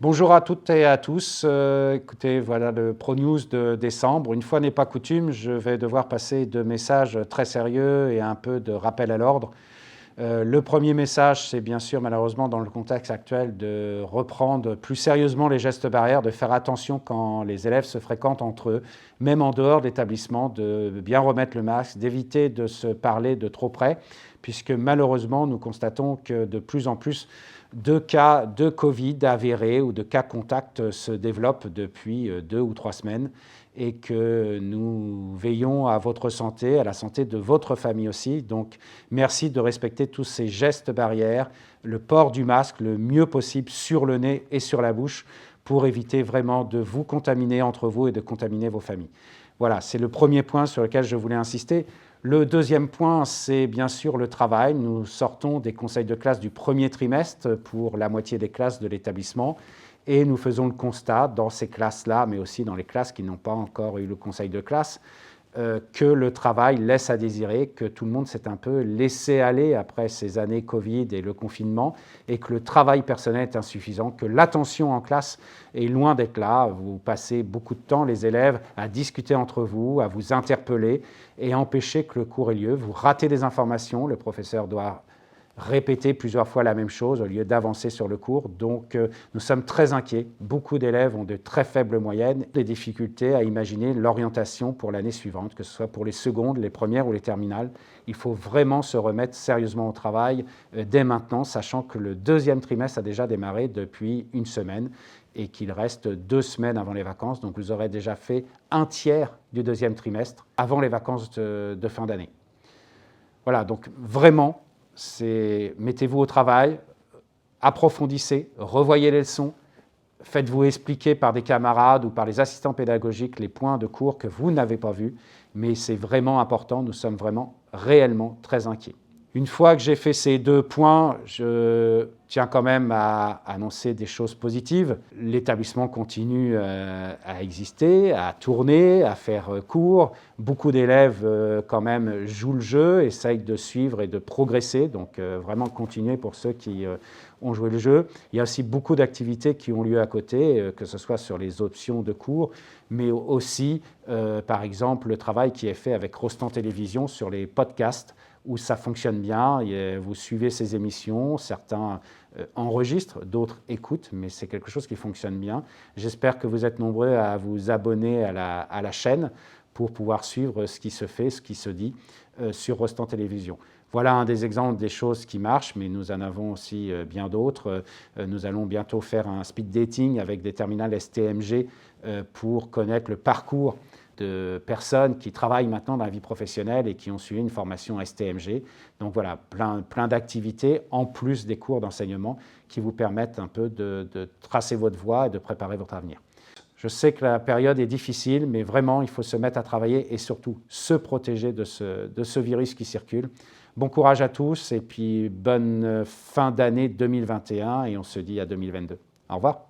Bonjour à toutes et à tous. Écoutez, voilà le ProNews de décembre. Une fois n'est pas coutume, je vais devoir passer deux messages très sérieux et un peu de rappel à l'ordre. Le premier message, c'est bien sûr, malheureusement, dans le contexte actuel, de reprendre plus sérieusement les gestes barrières, de faire attention quand les élèves se fréquentent entre eux, même en dehors de l'établissement, de bien remettre le masque, d'éviter de se parler de trop près, puisque malheureusement, nous constatons que de plus en plus de cas de Covid avérés ou de cas contacts se développent depuis 2 ou 3 semaines et que nous veillons à votre santé, à la santé de votre famille aussi. Donc, merci de respecter tous ces gestes barrières, le port du masque le mieux possible sur le nez et sur la bouche pour éviter vraiment de vous contaminer entre vous et de contaminer vos familles. Voilà, c'est le premier point sur lequel je voulais insister. Le deuxième point, c'est bien sûr le travail. Nous sortons des conseils de classe du premier trimestre pour la moitié des classes de l'établissement et nous faisons le constat dans ces classes-là, mais aussi dans les classes qui n'ont pas encore eu le conseil de classe, que le travail laisse à désirer, que tout le monde s'est un peu laissé aller après ces années Covid et le confinement, et que le travail personnel est insuffisant, que l'attention en classe est loin d'être là. Vous passez beaucoup de temps, les élèves, à discuter entre vous, à vous interpeller et à empêcher que le cours ait lieu. Vous ratez des informations, le professeur doit répéter plusieurs fois la même chose au lieu d'avancer sur le cours. Donc, nous sommes très inquiets. Beaucoup d'élèves ont de très faibles moyennes, des difficultés à imaginer l'orientation pour l'année suivante, que ce soit pour les secondes, les premières ou les terminales. Il faut vraiment se remettre sérieusement au travail dès maintenant, sachant que le deuxième trimestre a déjà démarré depuis une semaine et qu'il reste 2 semaines avant les vacances. Donc, vous aurez déjà fait un tiers du deuxième trimestre avant les vacances de fin d'année. Voilà, donc vraiment, mettez-vous au travail, approfondissez, revoyez les leçons, faites-vous expliquer par des camarades ou par les assistants pédagogiques les points de cours que vous n'avez pas vus, mais c'est vraiment important, nous sommes vraiment réellement très inquiets. Une fois que j'ai fait ces 2 points, je tiens quand même à annoncer des choses positives. L'établissement continue à exister, à tourner, à faire cours. Beaucoup d'élèves quand même jouent le jeu, essayent de suivre et de progresser, donc vraiment continuer pour ceux qui ont joué le jeu. Il y a aussi beaucoup d'activités qui ont lieu à côté, que ce soit sur les options de cours, mais aussi, par exemple, le travail qui est fait avec Rostand Télévision sur les podcasts, où ça fonctionne bien, vous suivez ces émissions, certains enregistrent, d'autres écoutent, mais c'est quelque chose qui fonctionne bien. J'espère que vous êtes nombreux à vous abonner à la chaîne pour pouvoir suivre ce qui se fait, ce qui se dit sur Rostand Télévision. Voilà un des exemples des choses qui marchent, mais nous en avons aussi bien d'autres. Nous allons bientôt faire un speed dating avec des terminales STMG pour connaître le parcours de personnes qui travaillent maintenant dans la vie professionnelle et qui ont suivi une formation STMG. Donc voilà, plein d'activités en plus des cours d'enseignement qui vous permettent un peu de tracer votre voie et de préparer votre avenir. Je sais que la période est difficile, mais vraiment, il faut se mettre à travailler et surtout se protéger de ce virus qui circule. Bon courage à tous et puis bonne fin d'année 2021 et on se dit à 2022. Au revoir.